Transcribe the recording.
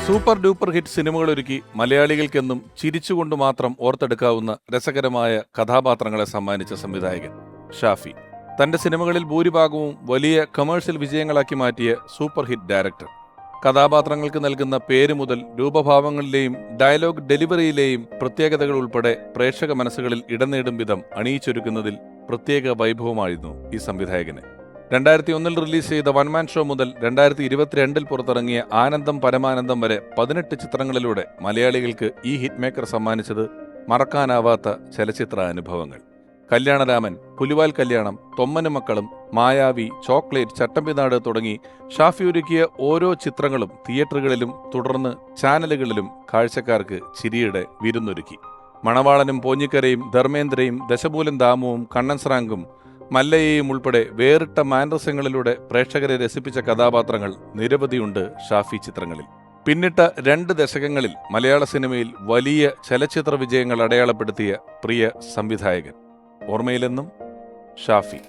Super duper hit സിനിമകളൊരുക്കി മലയാളികൾക്കെന്നും ചിരിച്ചുകൊണ്ട് മാത്രം ഓർത്തെടുക്കാവുന്ന രസകരമായ കഥാപാത്രങ്ങളെ സമ്മാനിച്ച സംവിധായകൻ ഷാഫി. തന്റെ സിനിമകളിൽ ഭൂരിഭാഗവും വലിയ കമേഴ്ഷ്യൽ വിജയങ്ങളാക്കി മാറ്റിയ സൂപ്പർ ഹിറ്റ് ഡയറക്ടർ. കഥാപാത്രങ്ങൾക്ക് നൽകുന്ന പേര് മുതൽ രൂപഭാവങ്ങളിലെയും ഡയലോഗ് ഡെലിവറിയിലെയും പ്രത്യേകതകൾ ഉൾപ്പെടെ പ്രേക്ഷക മനസ്സുകളിൽ ഇടം നേടും വിധം അണിയിച്ചൊരുക്കുന്നതിൽ പ്രത്യേക വൈഭവമായിരുന്നു ഈ സംവിധായകന്. 2001 റിലീസ് ചെയ്ത വൺമാൻ ഷോ മുതൽ 2022 പുറത്തിറങ്ങിയ ആനന്ദം പരമാനന്ദം വരെ 18 ചിത്രങ്ങളിലൂടെ മലയാളികൾക്ക് ഈ ഹിറ്റ് മേക്കർ സമ്മാനിച്ചത് മറക്കാനാവാത്ത ചലച്ചിത്ര അനുഭവങ്ങൾ. കല്യാണരാമൻ, പുലിവാൽ കല്യാണം, തൊമ്മനും മക്കളും, മായാവി, ചോക്ലേറ്റ്, ചട്ടമ്പിനാട് തുടങ്ങി ഷാഫി ഒരുക്കിയ ഓരോ ചിത്രങ്ങളും തിയേറ്ററുകളിലും തുടർന്ന് ചാനലുകളിലും കാഴ്ചക്കാർക്ക് ചിരിയുടെ വിരുന്നൊരുക്കി. മണവാളനും പോഞ്ഞിക്കരയും ധർമ്മേന്ദ്രയും ദശമൂലം ദാമുവും കണ്ണൻ സ്രാങ്കും മല്ലയെയും ഉൾപ്പെടെ വേറിട്ട മാനരസങ്ങളിലൂടെ പ്രേക്ഷകരെ രസിപ്പിച്ച കഥാപാത്രങ്ങൾ നിരവധിയുണ്ട് ഷാഫി ചിത്രങ്ങളിൽ. പിന്നിട്ട 2 ദശകങ്ങളിൽ മലയാള സിനിമയിൽ വലിയ ചലച്ചിത്ര വിജയങ്ങൾ അടയാളപ്പെടുത്തിയ പ്രിയ സംവിധായകൻ. ഓർമ്മയിലെന്നും ഷാഫി.